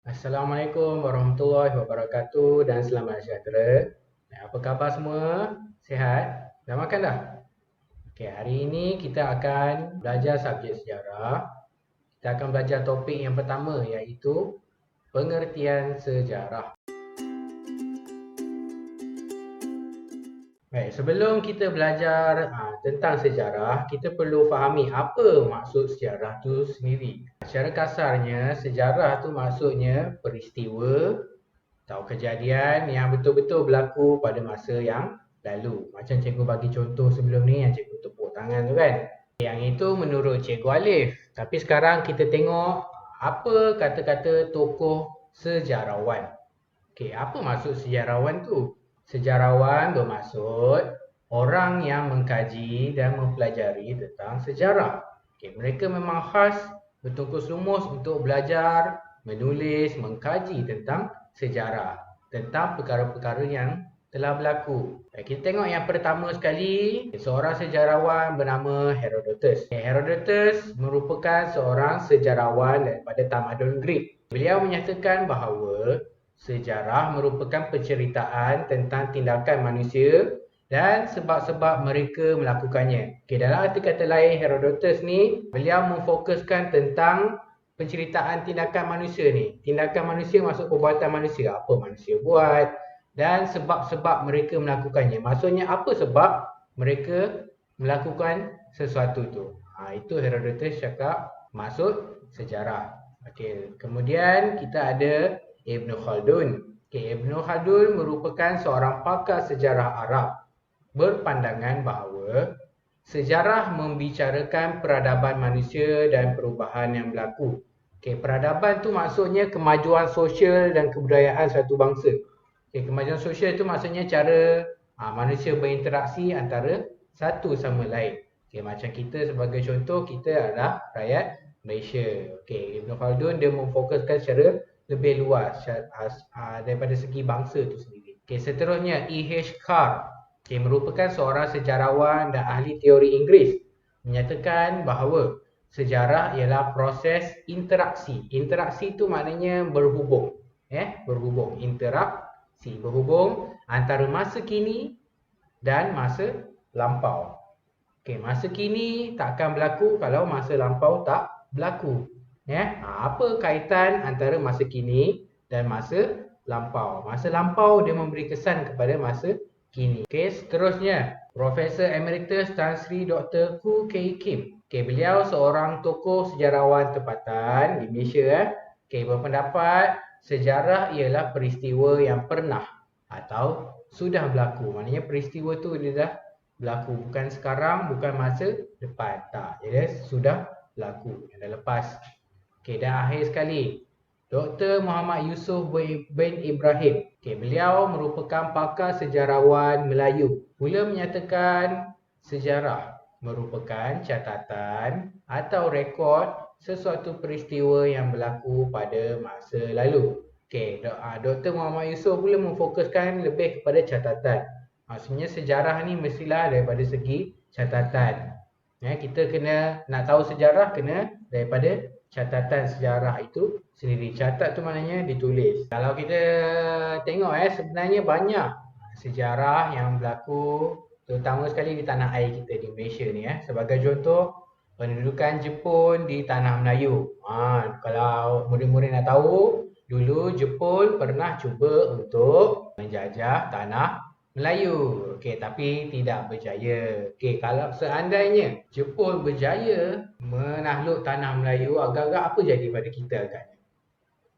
Assalamualaikum warahmatullahi wabarakatuh dan selamat sejahtera. Apa khabar semua? Sihat? Dah makan dah? Okey, hari ini kita akan belajar subjek sejarah. Kita akan belajar topik yang pertama iaitu pengertian sejarah. Baik, sebelum kita belajar tentang sejarah, kita perlu fahami apa maksud sejarah tu sendiri. Secara kasarnya, sejarah tu maksudnya peristiwa atau kejadian yang betul-betul berlaku pada masa yang lalu. Macam cikgu bagi contoh sebelum ni yang cikgu tepuk tangan tu kan. Yang itu menurut cikgu Alif. Tapi sekarang kita tengok apa kata-kata tokoh sejarawan. Okey, apa maksud sejarawan tu? Sejarawan bermaksud orang yang mengkaji dan mempelajari tentang sejarah. Okey, mereka memang khas bertungkus lumus untuk belajar, menulis, mengkaji tentang sejarah, tentang perkara-perkara yang telah berlaku. Kita tengok yang pertama sekali, seorang sejarawan bernama Herodotus. Herodotus merupakan seorang sejarawan daripada tamadun Greek. Beliau menyatakan bahawa sejarah merupakan penceritaan tentang tindakan manusia dan sebab-sebab mereka melakukannya. Dalam arti kata lain, Herodotus ni, beliau memfokuskan tentang penceritaan tindakan manusia ni. Tindakan manusia maksud perbuatan manusia. Apa manusia buat dan sebab-sebab mereka melakukannya. Maksudnya apa sebab mereka melakukan sesuatu tu. Itu Herodotus cakap maksud sejarah. Okey, kemudian kita ada Ibn Khaldun. Ibn Khaldun merupakan seorang pakar sejarah Arab. Berpandangan bahawa sejarah membicarakan peradaban manusia dan perubahan yang berlaku. Peradaban tu maksudnya kemajuan sosial dan kebudayaan suatu bangsa. Kemajuan sosial itu maksudnya cara manusia berinteraksi antara satu sama lain. Macam kita sebagai contoh, kita adalah rakyat Malaysia. Ibn Khaldun dia memfokuskan secara lebih luas daripada segi bangsa itu sendiri. Seterusnya E.H. Carr merupakan seorang sejarawan dan ahli teori Inggeris. Menyatakan bahawa sejarah ialah proses interaksi. Interaksi itu maknanya berhubung. Berhubung. Interaksi. Berhubung antara masa kini dan masa lampau. Masa kini tak akan berlaku kalau masa lampau tak berlaku. Apa kaitan antara masa kini dan masa lampau? Masa lampau dia memberi kesan kepada masa kini. Seterusnya, Profesor Emeritus Tan Sri Dr. Khoo Kei Kim. Beliau seorang tokoh sejarawan tempatan di Malaysia. Berpendapat sejarah ialah peristiwa yang pernah atau sudah berlaku. Maknanya peristiwa tu dia dah berlaku. Bukan sekarang, bukan masa depan. Tak, dia sudah berlaku. Yang dah lepas. Dan akhir sekali, Dr. Muhammad Yusof bin Ibrahim. Beliau merupakan pakar sejarawan Melayu. Beliau menyatakan sejarah merupakan catatan atau rekod sesuatu peristiwa yang berlaku pada masa lalu. Dr. Muhammad Yusof pula memfokuskan lebih kepada catatan. Maksudnya sejarah ni mestilah daripada segi catatan. Kita kena nak tahu sejarah kena daripada catatan sejarah itu sendiri. Catat tu maknanya ditulis. Kalau kita tengok sebenarnya banyak sejarah yang berlaku terutama sekali di tanah air kita di Malaysia ni. Sebagai contoh, pendudukan Jepun di tanah Melayu. Kalau murid-murid nak tahu, dulu Jepun pernah cuba untuk menjajah tanah Melayu. Tapi tidak berjaya. Kalau seandainya Jepun berjaya menakluk tanah Melayu, agak-agak apa jadi pada kita agaknya?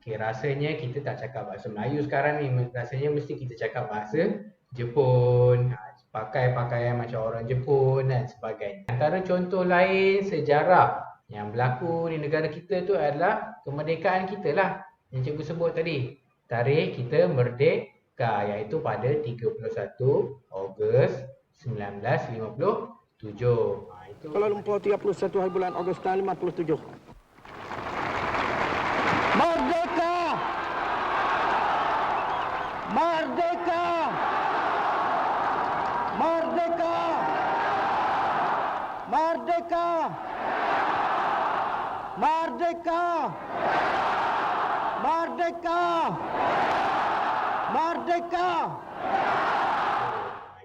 Rasanya kita tak cakap bahasa Melayu sekarang ni. Rasanya mesti kita cakap bahasa Jepun. Pakai pakaian macam orang Jepun dan sebagainya. Antara contoh lain sejarah yang berlaku di negara kita tu adalah kemerdekaan kita lah. Yang cikgu sebut tadi. Tarikh kita merdeka, iaitu pada 31 Ogos 1957. Kuala Lumpur 31 hari bulan Ogos tahun 57. Merdeka! Merdeka! Merdeka! Merdeka! Merdeka! Merdeka! Merdeka!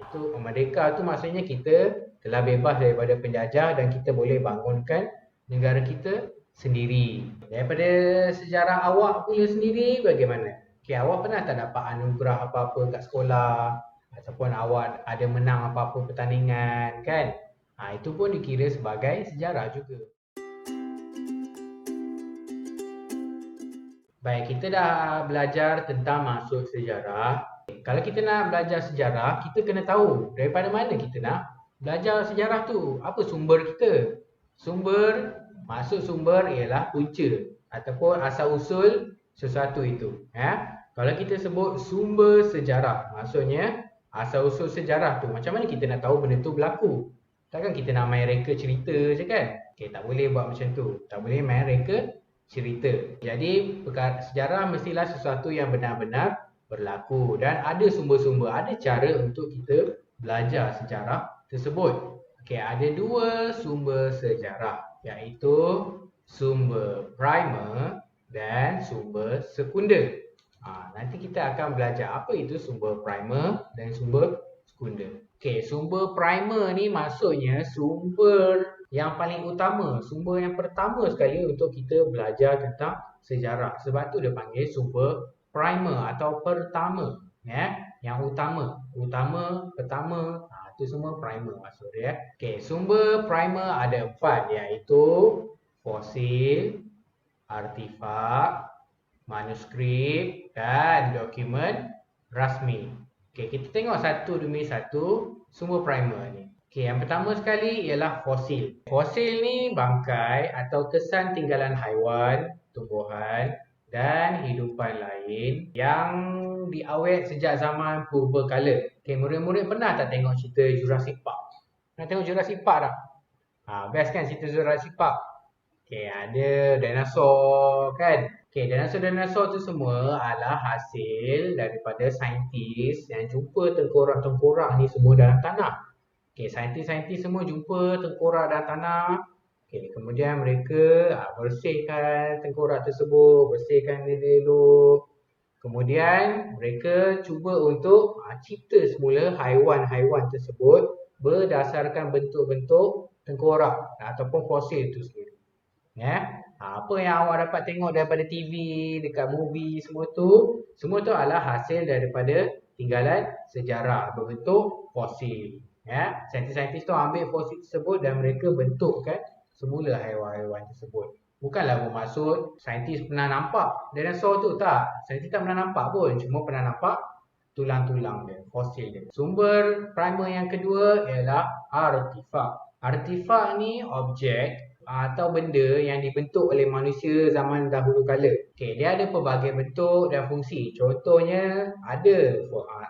Itu merdeka tu maksudnya kita telah bebas daripada penjajah dan kita boleh bangunkan negara kita sendiri. Daripada sejarah awak punya sendiri bagaimana? Okay, awak pernah tak dapat anugerah apa-apa kat sekolah? Ataupun awak ada menang apa-apa pertandingan kan? Itu pun dikira sebagai sejarah juga. Baik, kita dah belajar tentang maksud sejarah. Kalau kita nak belajar sejarah, kita kena tahu daripada mana kita nak belajar sejarah tu. Apa sumber kita? Maksud sumber ialah punca ataupun asal-usul sesuatu itu. Kalau kita sebut sumber sejarah, maksudnya asal-usul sejarah tu. Macam mana kita nak tahu benda tu berlaku? Takkan kita nak main reka cerita je kan? Okay, tak boleh buat macam tu. Tak boleh main reka cerita. Jadi sejarah mestilah sesuatu yang benar-benar berlaku dan ada sumber-sumber, ada cara untuk kita belajar sejarah tersebut. Okey, ada dua sumber sejarah, iaitu sumber primer dan sumber sekunder. Nanti kita akan belajar apa itu sumber primer dan sumber sekunder. Okey, sumber primer ni maksudnya sumber yang paling utama, sumber yang pertama sekali untuk kita belajar tentang sejarah. Sebab tu dia panggil sumber primer atau pertama. Yang utama, pertama, itu semua primer maksud dia. Okey, sumber primer ada 4, iaitu fosil, artifak, manuskrip dan dokumen rasmi. Okey, kita tengok satu demi satu sumber primer ni. Okey, yang pertama sekali ialah fosil. Fosil ni bangkai atau kesan tinggalan haiwan, tumbuhan dan hidupan lain yang diawet sejak zaman purbakala. Okey, murid-murid pernah tak tengok cerita Jurassic Park? Pernah tengok Jurassic Park tak? Best kan cerita Jurassic Park? Okey, ada dinosaur kan? Okey, dinosaur-dinosaur tu semua adalah hasil daripada saintis yang jumpa tengkorak-tengkorak ni semua dalam tanah. Okey, saintis-saintis semua jumpa tengkorak dalam tanah. Okey, kemudian mereka bersihkan tengkorak tersebut, bersihkan dia elok. Kemudian mereka cuba untuk cipta semula haiwan-haiwan tersebut berdasarkan bentuk-bentuk tengkorak ataupun fosil itu sendiri. Apa yang awak dapat tengok daripada TV, dekat movie semua tu adalah hasil daripada tinggalan sejarah berbentuk fosil. Saintis-saintis tu ambil fosil tersebut dan mereka bentukkan semula haiwan-haiwan tersebut. Bukanlah bermaksud saintis pernah nampak dinosaur tu, tak. Saintis tak pernah nampak pun, cuma pernah nampak tulang-tulang dia, fosil dia. Sumber primer yang kedua ialah artifak. Artifak ni objek atau benda yang dibentuk oleh manusia zaman dahulu kala. Okey, dia ada pelbagai bentuk dan fungsi. Contohnya ada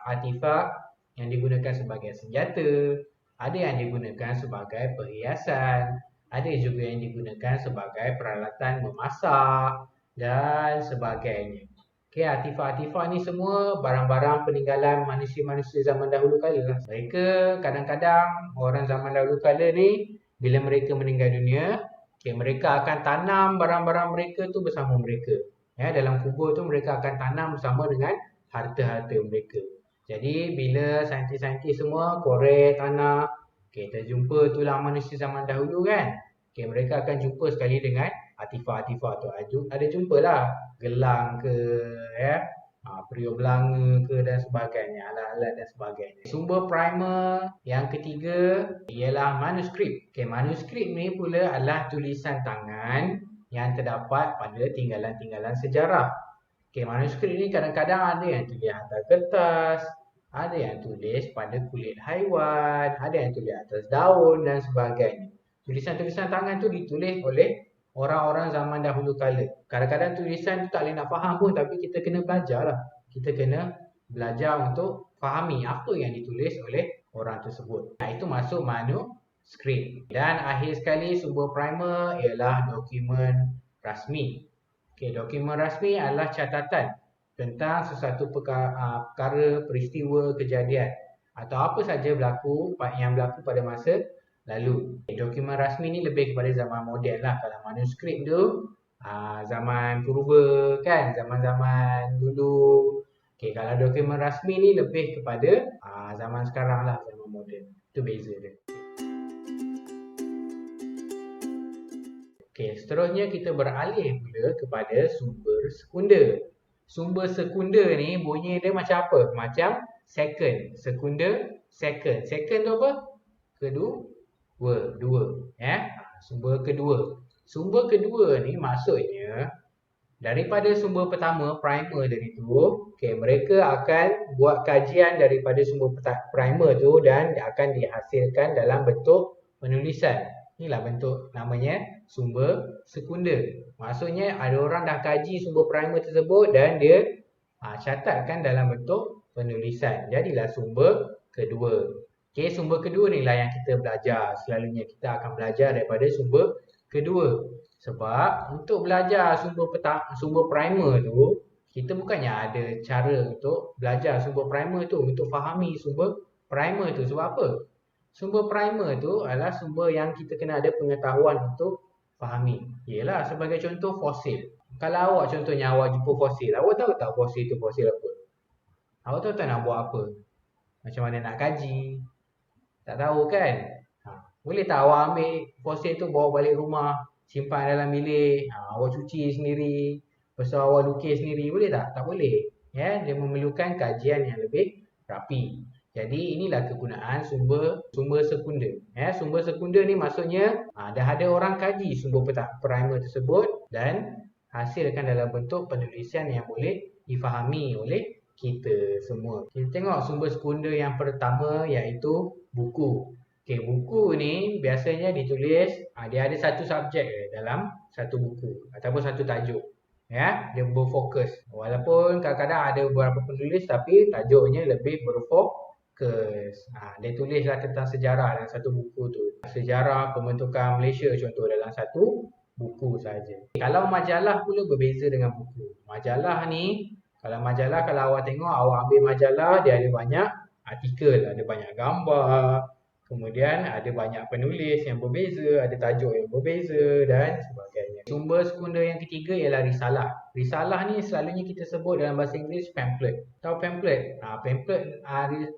artifak yang digunakan sebagai senjata, ada yang digunakan sebagai perhiasan, ada juga yang digunakan sebagai peralatan memasak dan sebagainya. Okey, artifak-artifak ni semua barang-barang peninggalan manusia-manusia zaman dahulu kala. Mereka kadang-kadang orang zaman dahulu kala ni bila mereka meninggal dunia, mereka akan tanam barang-barang mereka tu bersama mereka. Dalam kubur tu mereka akan tanam bersama dengan harta-harta mereka. Jadi bila saintis-saintis semua korek tanah, kita jumpa tulang manusia zaman dahulu kan. Mereka akan jumpa sekali dengan artifak-artifak tu. Ada jumpalah gelang ke, periuk belanga ke dan sebagainya, alat-alat dan sebagainya. Sumber primer yang ketiga ialah manuskrip. Manuskrip ni pula adalah tulisan tangan yang terdapat pada tinggalan-tinggalan sejarah. Manuskrip ni kadang-kadang ada yang tulis atas kertas, ada yang tulis pada kulit haiwan, ada yang tulis atas daun dan sebagainya. Tulisan-tulisan tangan tu ditulis oleh orang-orang zaman dahulu kala. Kadang-kadang tulisan tu tak boleh nak faham pun, tapi kita kena belajar lah. Kita kena belajar untuk fahami apa yang ditulis oleh orang tersebut. Itu masuk manuskrip. Dan akhir sekali sumber primer ialah dokumen rasmi. Dokumen rasmi adalah catatan tentang sesuatu perkara, peristiwa, kejadian atau apa saja yang berlaku pada masa lalu. Dokumen rasmi ni lebih kepada zaman moden lah. Kalau manuskrip tu zaman purba kan, zaman-zaman dulu. Okey, kalau dokumen rasmi ni lebih kepada zaman sekarang lah, zaman moden. Itu beza dia. Okey, seterusnya kita beralih pula kepada sumber sekunder. Sumber sekunder ni bunyi dia macam apa? Macam second. Sekunder, second. Second tu apa? Dua. Sumber kedua. Sumber kedua ni maksudnya daripada sumber pertama, primer tadi tu, okay, mereka akan buat kajian daripada sumber primer tu dan akan dihasilkan dalam bentuk penulisan. Inilah bentuk namanya sumber sekunder. Maksudnya ada orang dah kaji sumber primer tersebut dan dia catatkan dalam bentuk penulisan. Jadilah sumber kedua. Okay, sumber kedua ni lah yang kita belajar. Selalunya kita akan belajar daripada sumber kedua. Sebab untuk belajar sumber primer tu, kita bukannya ada cara untuk belajar sumber primer tu, untuk fahami sumber primer tu. Sebab apa? Sumber primer tu adalah sumber yang kita kena ada pengetahuan untuk fahami. Ialah sebagai contoh fosil. Kalau awak contohnya awak jumpa fosil, awak tahu tak fosil tu fosil apa? Awak tahu tak nak buat apa? Macam mana nak kaji? Tak tahu kan? Boleh tak awak ambil fosil tu bawa balik rumah, simpan dalam bilik, awak cuci sendiri, lepas tu awak lukis sendiri, boleh tak? Tak boleh. Ya, dia memerlukan kajian yang lebih rapi. Jadi inilah kegunaan sumber sekunder. Ya, sumber sekunder ni maksudnya dah ada orang kaji sumber primer tersebut dan hasilkan dalam bentuk penulisan yang boleh difahami oleh kita semua. Kita tengok sumber sekunder yang pertama iaitu buku. Okey, buku ni biasanya ditulis, dia ada satu subjek dalam satu buku ataupun satu tajuk. Ya, dia berfokus. Walaupun kadang-kadang ada beberapa penulis tapi tajuknya lebih berfokus. Dia tulislah tentang sejarah dalam satu buku tu. Sejarah pembentukan Malaysia contoh dalam satu buku saja. Kalau majalah pula berbeza dengan buku. Majalah ni, kalau awak tengok, awak ambil majalah, dia ada banyak artikel, ada banyak gambar, kemudian ada banyak penulis yang berbeza, ada tajuk yang berbeza dan sebagainya. Sumber sekunder yang ketiga ialah risalah. Risalah ni selalunya kita sebut dalam bahasa Inggeris pamphlet. Tahu pamphlet?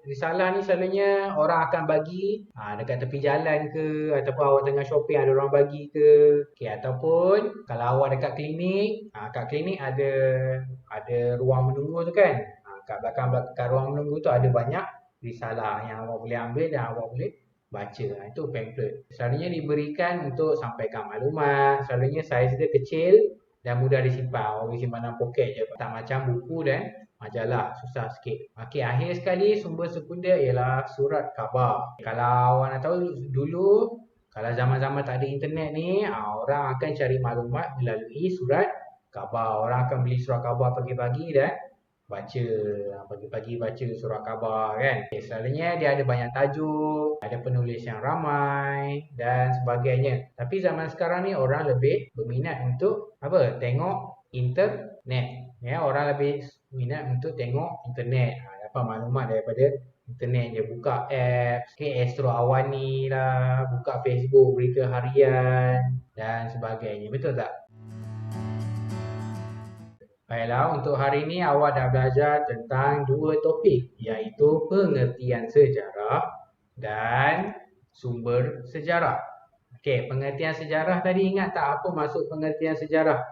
Risalah ni selalunya orang akan bagi dekat tepi jalan ke, ataupun awak tengah shopping ada orang bagi ke. Okay, ataupun kalau awak dekat klinik, kat klinik ada ruang menunggu tu kan. Kat belakang ruang menunggu tu ada banyak risalah yang awak boleh ambil dan awak boleh baca. Itu pamphlet. Selalunya diberikan untuk sampaikan maklumat. Selalunya saiz dia kecil dan mudah disimpan. Awak boleh simpan dalam poket je. Tak macam buku dan majalah. Susah sikit. Okey, akhir sekali sumber sekunder ialah surat khabar. Kalau awak nak tahu dulu, kalau zaman-zaman tak ada internet ni, orang akan cari maklumat melalui surat khabar. Orang akan beli surat khabar pagi-pagi dan pagi-pagi baca surat khabar kan. Okay, selalunya dia ada banyak tajuk, ada penulis yang ramai dan sebagainya. Tapi zaman sekarang ni orang lebih berminat untuk tengok internet. Ya, orang lebih minat untuk tengok internet. Dapat maklumat daripada internet. Dia buka apps, Astro Awani lah, buka Facebook, berita harian dan sebagainya. Betul tak? Baiklah, untuk hari ini awak dah belajar tentang dua topik, iaitu pengertian sejarah dan sumber sejarah. Okey, pengertian sejarah tadi ingat tak apa maksud pengertian sejarah?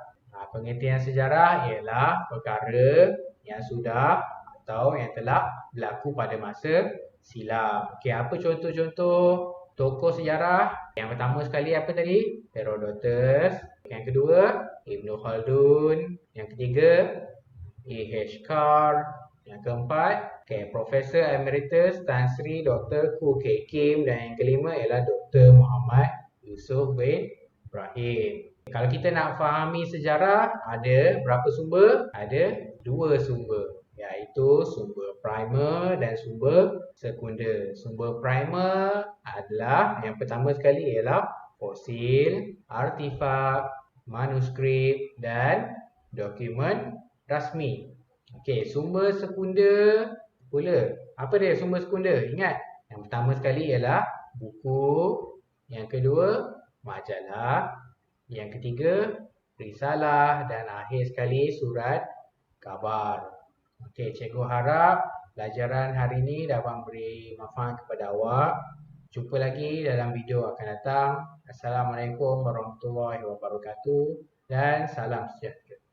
Pengertian sejarah ialah perkara yang sudah atau yang telah berlaku pada masa silam. Okey, apa contoh-contoh tokoh sejarah? Yang pertama sekali apa tadi? Herodotus. Yang kedua, Ibn Khaldun. Yang ketiga, A.H. Carr. Yang keempat, Profesor Emeritus Tan Sri Dr. Khoo Kek Kim. Dan yang kelima ialah Dr. Muhammad Yusof bin Ibrahim. Kalau kita nak fahami sejarah, ada berapa sumber? Ada dua sumber, iaitu sumber primer dan sumber sekunder. Sumber primer adalah yang pertama sekali ialah fosil, artifak, manuskrip dan dokumen rasmi. Okey, sumber sekunder pula. Apa dia sumber sekunder? Ingat, yang pertama sekali ialah buku, yang kedua majalah, yang ketiga risalah dan akhir sekali surat khabar. Okey, cikgu harap pelajaran hari ini dapat memberi manfaat kepada awak. Jumpa lagi dalam video akan datang. Assalamualaikum warahmatullahi wabarakatuh dan salam sejahtera.